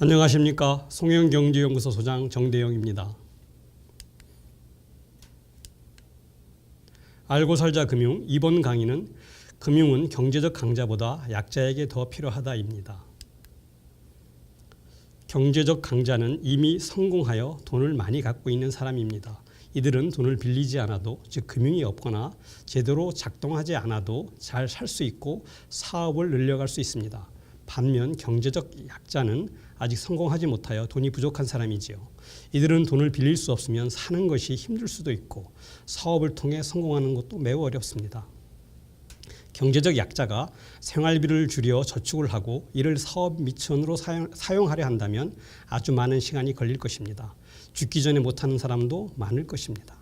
안녕하십니까. 송영경제연구소 소장 정대영입니다. 알고 살자 금융 이번 강의는 금융은 경제적 강자보다 약자에게 더 필요하다입니다. 경제적 강자는 이미 성공하여 돈을 많이 갖고 있는 사람입니다. 이들은 돈을 빌리지 않아도, 즉 금융이 없거나 제대로 작동하지 않아도 잘 살 수 있고 사업을 늘려갈 수 있습니다. 반면 경제적 약자는 아직 성공하지 못하여 돈이 부족한 사람이지요. 이들은 돈을 빌릴 수 없으면 사는 것이 힘들 수도 있고 사업을 통해 성공하는 것도 매우 어렵습니다. 경제적 약자가 생활비를 줄여 저축을 하고 이를 사업 미천으로 사용하려 한다면 아주 많은 시간이 걸릴 것입니다. 죽기 전에 못하는 사람도 많을 것입니다.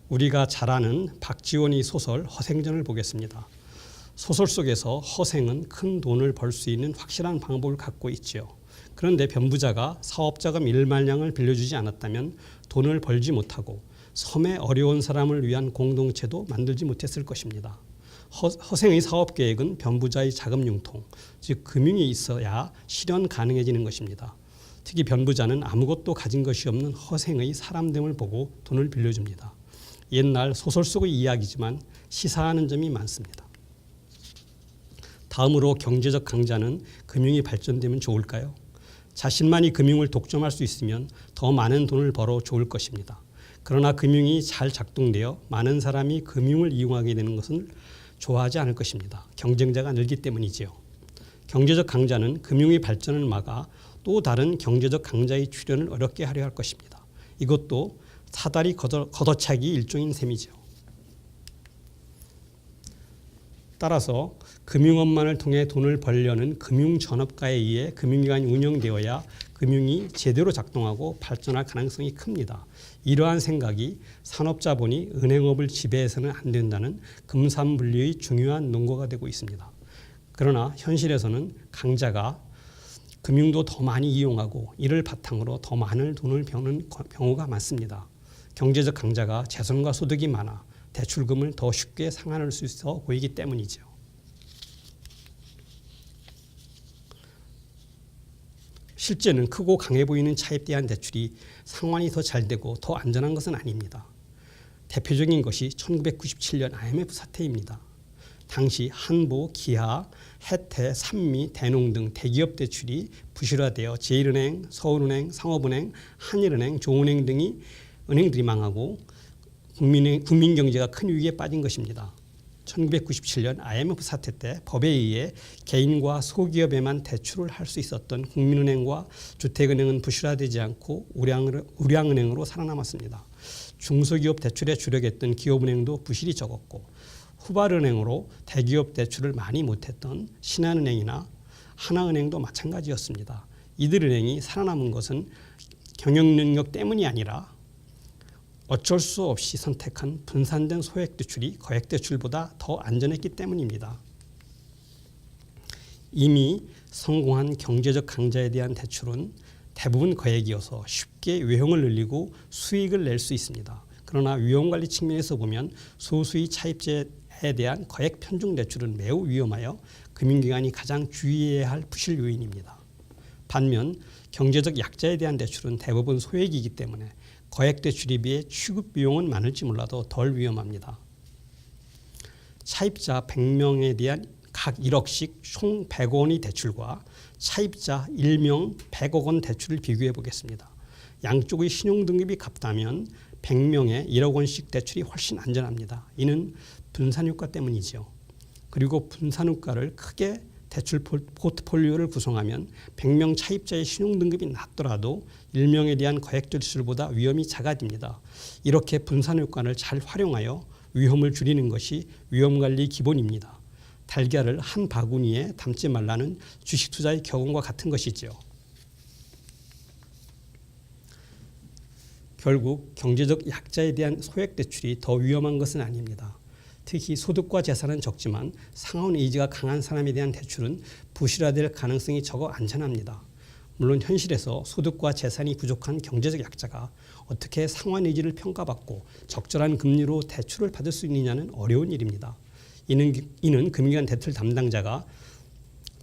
우리가 잘 아는 박지원의 소설 허생전을 보겠습니다. 소설 속에서 허생은 큰 돈을 벌 수 있는 확실한 방법을 갖고 있지요. 그런데 변부자가 사업자금 1만냥을 빌려주지 않았다면 돈을 벌지 못하고 섬의 어려운 사람을 위한 공동체도 만들지 못했을 것입니다. 허생의 사업 계획은 변부자의 자금 융통, 즉 금융이 있어야 실현 가능해지는 것입니다. 특히 변부자는 아무것도 가진 것이 없는 허생의 사람됨을 보고 돈을 빌려줍니다. 옛날 소설 속의 이야기지만 시사하는 점이 많습니다. 다음으로 경제적 강자는 금융이 발전되면 좋을까요? 자신만이 금융을 독점할 수 있으면 더 많은 돈을 벌어 좋을 것입니다. 그러나 금융이 잘 작동되어 많은 사람이 금융을 이용하게 되는 것은 좋아하지 않을 것입니다. 경쟁자가 늘기 때문이지요. 경제적 강자는 금융의 발전을 막아 또 다른 경제적 강자의 출현을 어렵게 하려 할 것입니다. 이것도 사다리 걷어차기 일종인 셈이죠. 따라서 금융업만을 통해 돈을 벌려는 금융전업가에 의해 금융기관이 운영되어야 금융이 제대로 작동하고 발전할 가능성이 큽니다. 이러한 생각이 산업자본이 은행업을 지배해서는 안 된다는 금산분리의 중요한 논거가 되고 있습니다. 그러나 현실에서는 강자가 금융도 더 많이 이용하고 이를 바탕으로 더 많은 돈을 버는 경우가 많습니다. 경제적 강자가 재산과 소득이 많아 대출금을 더 쉽게 상환할 수 있어 보이기 때문이죠. 실제는 크고 강해 보이는 차에 대한 대출이 상환이 더 잘 되고 더 안전한 것은 아닙니다. 대표적인 것이 1997년 IMF 사태입니다. 당시 한보, 기아, 혜태, 산미, 대농 등 대기업 대출이 부실화되어 제일은행, 서울은행, 상업은행, 한일은행, 조은행 등이 은행들이 망하고 국민 경제가 큰 위기에 빠진 것입니다. 1997년 IMF 사태 때 법에 의해 개인과 소기업에만 대출을 할 수 있었던 국민은행과 주택은행은 부실화되지 않고 우량은행으로 살아남았습니다. 중소기업 대출에 주력했던 기업은행도 부실이 적었고 후발은행으로 대기업 대출을 많이 못했던 신한은행이나 하나은행도 마찬가지였습니다. 이들 은행이 살아남은 것은 경영능력 때문이 아니라 어쩔 수 없이 선택한 분산된 소액 대출이 거액 대출보다 더 안전했기 때문입니다. 이미 성공한 경제적 강자에 대한 대출은 대부분 거액이어서 쉽게 외형을 늘리고 수익을 낼 수 있습니다. 그러나 위험관리 측면에서 보면 소수의 차입자에 대한 거액 편중 대출은 매우 위험하여 금융기관이 가장 주의해야 할 부실 요인입니다. 반면 경제적 약자에 대한 대출은 대부분 소액이기 때문에 거액 대출에 비해 취급 비용은 많을지 몰라도 덜 위험합니다. 차입자 100명에 대한 각 1억씩 총 100원의 대출과 차입자 1명 100억 원 대출을 비교해 보겠습니다. 양쪽의 신용등급이 같다면 100명에 1억 원씩 대출이 훨씬 안전합니다. 이는 분산효과 때문이죠. 그리고 분산효과를 크게 대출 포트폴리오를 구성하면 100명 차입자의 신용등급이 낮더라도 1명에 대한 거액 대출보다 위험이 작아집니다. 이렇게 분산효과를 잘 활용하여 위험을 줄이는 것이 위험관리 기본입니다. 달걀을 한 바구니에 담지 말라는 주식투자의 교훈과 같은 것이지요. 결국 경제적 약자에 대한 소액 대출이 더 위험한 것은 아닙니다. 특히 소득과 재산은 적지만 상환 의지가 강한 사람에 대한 대출은 부실화될 가능성이 적어 안전합니다. 물론 현실에서 소득과 재산이 부족한 경제적 약자가 어떻게 상환 의지를 평가받고 적절한 금리로 대출을 받을 수 있느냐는 어려운 일입니다. 이는 금융기관 대출 담당자가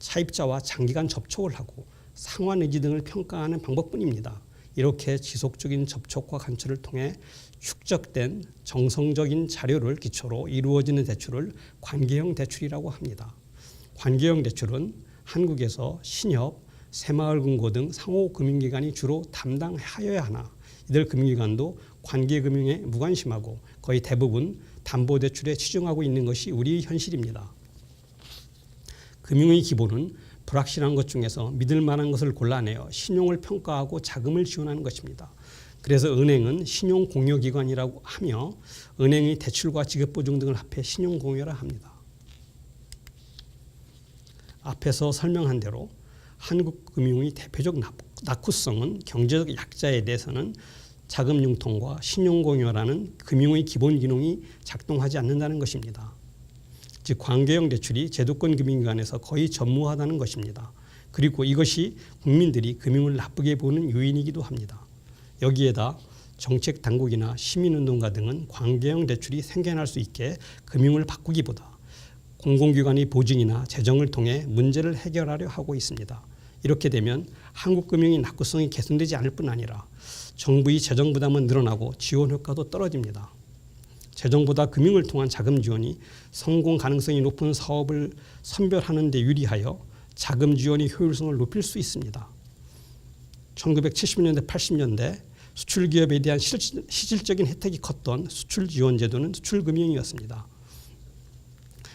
차입자와 장기간 접촉을 하고 상환 의지 등을 평가하는 방법뿐입니다. 이렇게 지속적인 접촉과 관철을 통해 축적된 정성적인 자료를 기초로 이루어지는 대출을 관계형 대출이라고 합니다. 관계형 대출은 한국에서 신협, 새마을금고 등 상호금융기관이 주로 담당하여야 하나 이들 금융기관도 관계금융에 무관심하고 거의 대부분 담보대출에 치중하고 있는 것이 우리의 현실입니다. 금융의 기본은 불확실한 것 중에서 믿을 만한 것을 골라내어 신용을 평가하고 자금을 지원하는 것입니다. 그래서 은행은 신용공여기관이라고 하며 은행의 대출과 지급보증 등을 합해 신용공여라 합니다. 앞에서 설명한 대로 한국 금융의 대표적 낙후성은 경제적 약자에 대해서는 자금 융통과 신용공여라는 금융의 기본 기능이 작동하지 않는다는 것입니다. 즉 관계형 대출이 제도권 금융기관에서 거의 전무하다는 것입니다. 그리고 이것이 국민들이 금융을 나쁘게 보는 요인이기도 합니다. 여기에다 정책 당국이나 시민운동가 등은 관계형 대출이 생겨날 수 있게 금융을 바꾸기보다 공공기관의 보증이나 재정을 통해 문제를 해결하려 하고 있습니다. 이렇게 되면 한국 금융의 낙후성이 개선되지 않을 뿐 아니라 정부의 재정 부담은 늘어나고 지원 효과도 떨어집니다. 재정보다 금융을 통한 자금 지원이 성공 가능성이 높은 사업을 선별하는 데 유리하여 자금 지원의 효율성을 높일 수 있습니다. 1970년대, 80년대 수출 기업에 대한 실질적인 혜택이 컸던 수출 지원 제도는 수출금융이었습니다.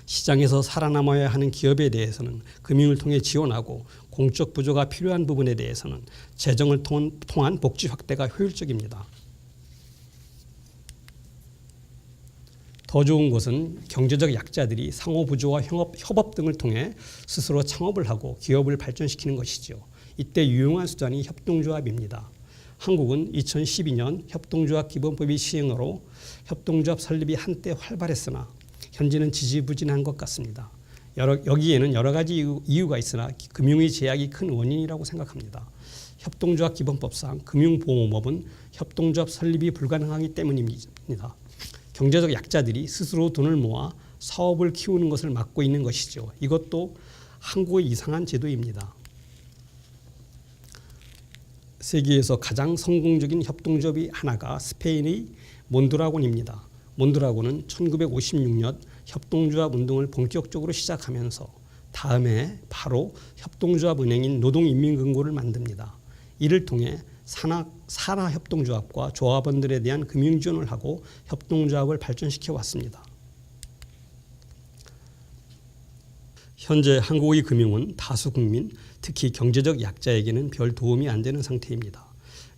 시장에서 살아남아야 하는 기업에 대해서는 금융을 통해 지원하고 공적 부조가 필요한 부분에 대해서는 재정을 통한 복지 확대가 효율적입니다. 더 좋은 것은 경제적 약자들이 상호 부조와 협업 등을 통해 스스로 창업을 하고 기업을 발전시키는 것이죠. 이때 유용한 수단이 협동조합입니다. 한국은 2012년 협동조합 기본법의 시행으로 협동조합 설립이 한때 활발했으나 현재는 지지부진한 것 같습니다. 여기에는 여러 가지 이유가 있으나 금융의 제약이 큰 원인이라고 생각합니다. 협동조합 기본법상 금융보험업은 협동조합 설립이 불가능하기 때문입니다. 경제적 약자들이 스스로 돈을 모아 사업을 키우는 것을 막고 있는 것이죠. 이것도 한국의 이상한 제도입니다. 세계에서 가장 성공적인 협동조합이 하나가 스페인의 몬드라곤입니다. 몬드라곤은 1956년 협동조합 운동을 본격적으로 시작하면서 다음해 바로 협동조합은행인 노동인민금고를 만듭니다. 이를 통해 산하협동조합과 조합원들에 대한 금융지원을 하고 협동조합을 발전시켜 왔습니다. 현재 한국의 금융은 다수 국민, 특히 경제적 약자에게는 별 도움이 안 되는 상태입니다.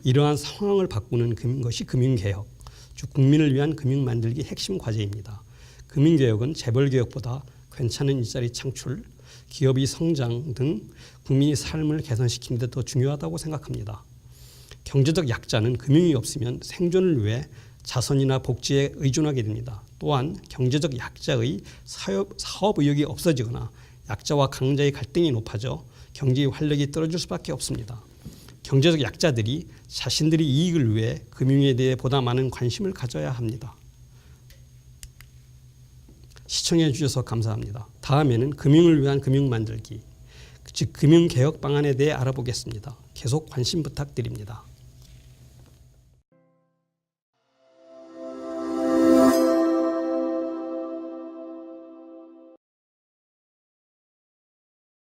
이러한 상황을 바꾸는 것이 금융개혁, 즉 국민을 위한 금융 만들기 핵심 과제입니다. 금융개혁은 재벌개혁보다 괜찮은 일자리 창출, 기업의 성장 등 국민의 삶을 개선시키는 데 더 중요하다고 생각합니다. 경제적 약자는 금융이 없으면 생존을 위해 자선이나 복지에 의존하게 됩니다. 또한 경제적 약자의 사업 의욕이 없어지거나 약자와 강자의 갈등이 높아져 경제의 활력이 떨어질 수밖에 없습니다. 경제적 약자들이 자신들의 이익을 위해 금융에 대해 보다 많은 관심을 가져야 합니다. 시청해 주셔서 감사합니다. 다음에는 금융을 위한 금융 만들기, 즉 금융개혁 방안에 대해 알아보겠습니다. 계속 관심 부탁드립니다.